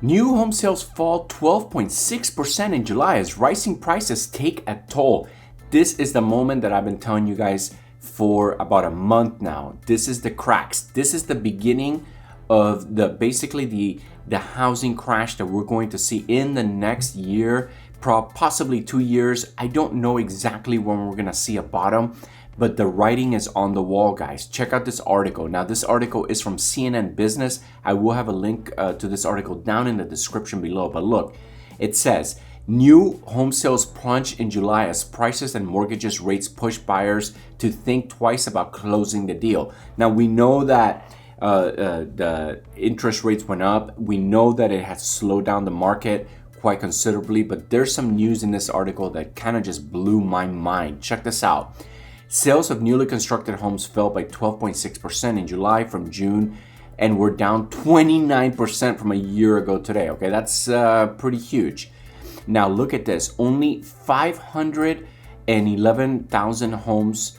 New home sales fall 12.6% in July as rising prices take a toll. This is the moment that I've been telling you guys for about a month now. This is the cracks. This is the beginning of the housing crash that we're going to see in the next year, possibly 2 years. I don't know exactly when we're going to see a bottom, but the writing is on the wall, guys. Check out this article. Now, this article is from CNN Business. I will have a link to this article down in the description below. But look, it says, new home sales plunge in July as prices and mortgages rates push buyers to think twice about closing the deal. Now, we know that the interest rates went up. We know that it has slowed down the market quite considerably, but there's some news in this article that kind of just blew my mind. Check this out. Sales of newly constructed homes fell by 12.6% in July from June and were down 29% from a year ago today. Okay, that's pretty huge. Now look at this. Only 511,000 homes,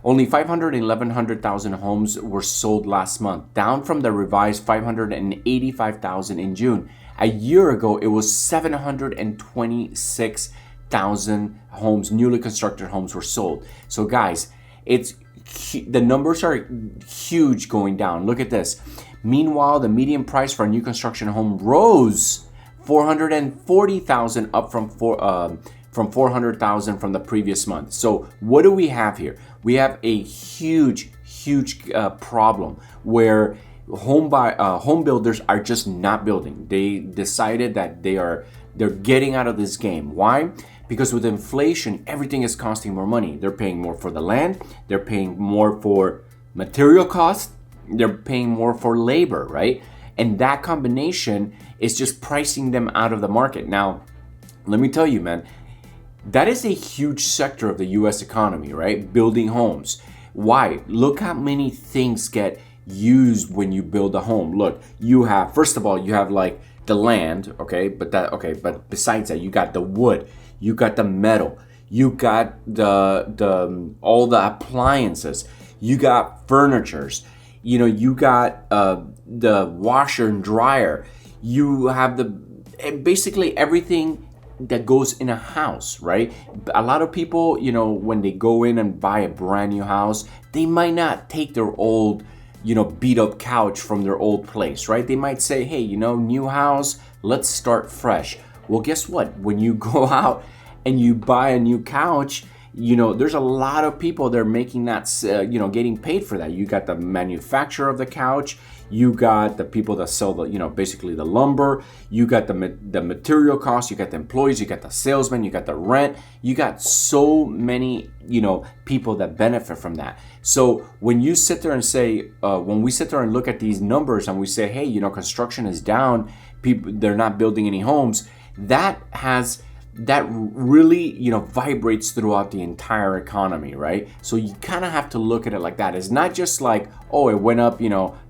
only 511,000 homes were sold last month, down from the revised 585,000 in June. A year ago, it was 726,000 homes, newly constructed homes were sold. So guys, the numbers are huge going down. Look at this. Meanwhile, the median price for a new construction home rose 440,000 up from 400,000 from the previous month. So what do we have here? We have a huge problem where home builders are just not building. They decided that they're getting out of this game. Why? Because with inflation, everything is costing more money. They're paying more for the land. They're paying more for material costs. They're paying more for labor, right? And that combination is just pricing them out of the market. Now, let me tell you, man, that is a huge sector of the US economy, right? Building homes. Why? Look how many things get used when you build a home. Look, first of all, you have like the land, but besides that, you got the wood, you got the metal, you got the all the appliances, you got furnitures, you got the washer and dryer, you have basically everything that goes in a house, right? A lot of people, when they go in and buy a brand new house, they might not take their old beat up couch from their old place, right? They might say, hey, new house, let's start fresh. Well, guess what? When you go out and you buy a new couch, there's a lot of people that are making that, getting paid for that. You got the manufacturer of the couch, you got the people that sell basically the lumber, you got the material costs, you got the employees, you got the salesman, you got the rent, you got so many, people that benefit from that. So when you sit there and say, when we sit there and look at these numbers and we say, hey, construction is down, they're not building any homes, that really vibrates throughout the entire economy, right? So you kind of have to look at it like that. It's not just like, oh, it went up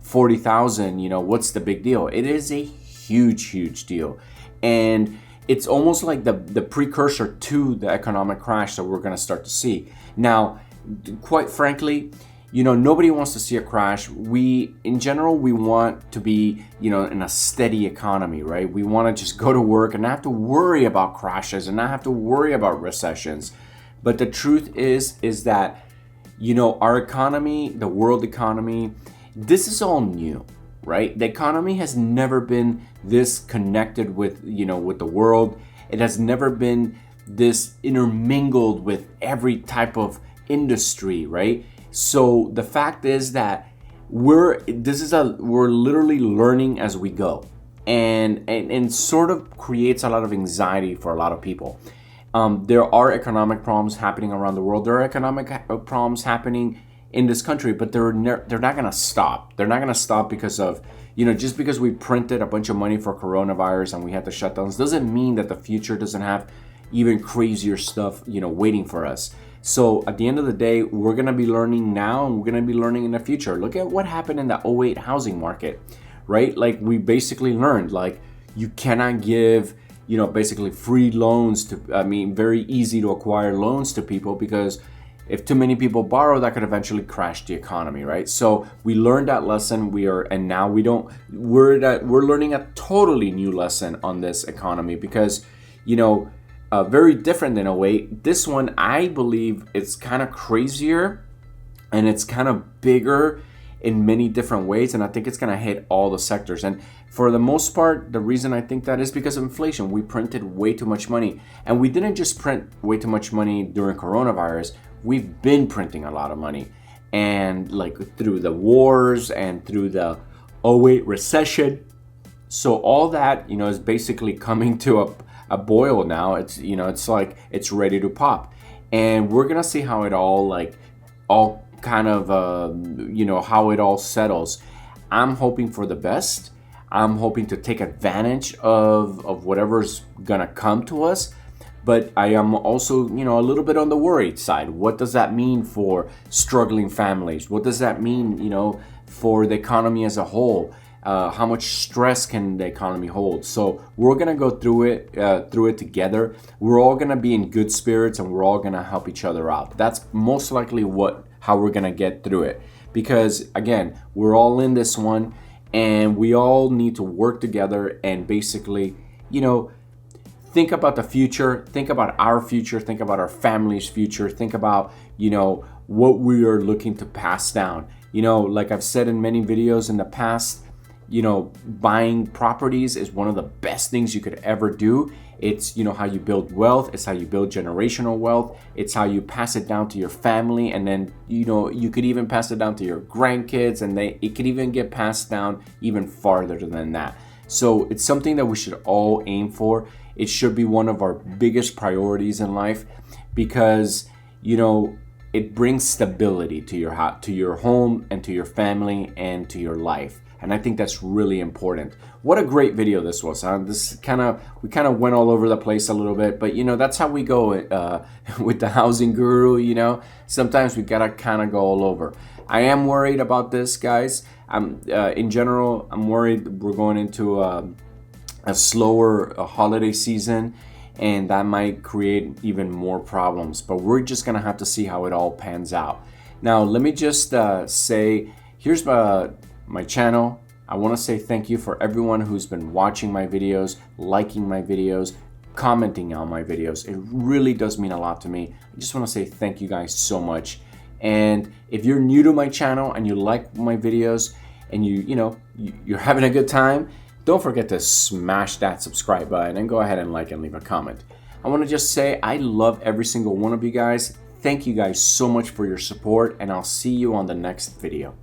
40,000, what's the big deal? It is a huge deal, and it's almost like the precursor to the economic crash that we're going to start to see. Now, quite frankly, nobody wants to see a crash. In general, we want to be, in a steady economy, right? We want to just go to work and not have to worry about crashes and not have to worry about recessions. But the truth is that, our economy, the world economy, this is all new, right? The economy has never been this connected with, with the world. It has never been this intermingled with every type of industry, right? So the fact is that we're literally learning as we go, and sort of creates a lot of anxiety for a lot of people. There are economic problems happening around the world. There are economic problems happening in this country, but they're not going to stop. They're not going to stop because of, just because we printed a bunch of money for coronavirus and we had the shutdowns doesn't mean that the future doesn't have even crazier stuff, waiting for us. So at the end of the day, we're going to be learning now and we're going to be learning in the future. Look at what happened in the '08 housing market, right? Like we basically learned, like you cannot give, basically free loans very easy to acquire loans to people because if too many people borrow, that could eventually crash the economy, right? So we learned that lesson. And now we're learning a totally new lesson on this economy because, very different than '08. This one, I believe, it's kind of crazier and it's kind of bigger in many different ways, and I think it's going to hit all the sectors. And for the most part, the reason I think that is because of inflation. We printed way too much money, and we didn't just print way too much money during coronavirus. We've been printing a lot of money, and like through the wars and through the '08 recession. So all that, is basically coming to a boil now. It's like it's ready to pop, and we're gonna see how it all kind of how it all settles. I'm hoping for the best. I'm hoping to take advantage of whatever's gonna come to us, but I am also a little bit on the worried side. What does that mean for struggling families? What does that mean for the economy as a whole? How much stress can the economy hold? So we're gonna go through it together. We're all gonna be in good spirits, and we're all gonna help each other out. That's most likely how we're gonna get through it. Because again, we're all in this one, and we all need to work together and basically, think about the future, think about our future, think about our family's future, think about, what we are looking to pass down. Like I've said in many videos in the past, buying properties is one of the best things you could ever do. It's, how you build wealth. It's how you build generational wealth. It's how you pass it down to your family. And then, you could even pass it down to your grandkids, and it could even get passed down even farther than that. So it's something that we should all aim for. It should be one of our biggest priorities in life because, it brings stability to your home and to your family and to your life. And I think that's really important. What a great video this was, huh? We kind of went all over the place a little bit, but that's how we go with the housing guru. Sometimes we gotta kind of go all over. I am worried about this, guys. In general, I'm worried we're going into a slower holiday season, and that might create even more problems. But we're just gonna have to see how it all pans out. Now, let me just say, here's my channel. I want to say thank you for everyone who's been watching my videos, liking my videos, commenting on my videos. It really does mean a lot to me. I just want to say thank you guys so much. And if you're new to my channel and you like my videos and you're having a good time, don't forget to smash that subscribe button and go ahead and like and leave a comment. I want to just say I love every single one of you guys. Thank you guys so much for your support, and I'll see you on the next video.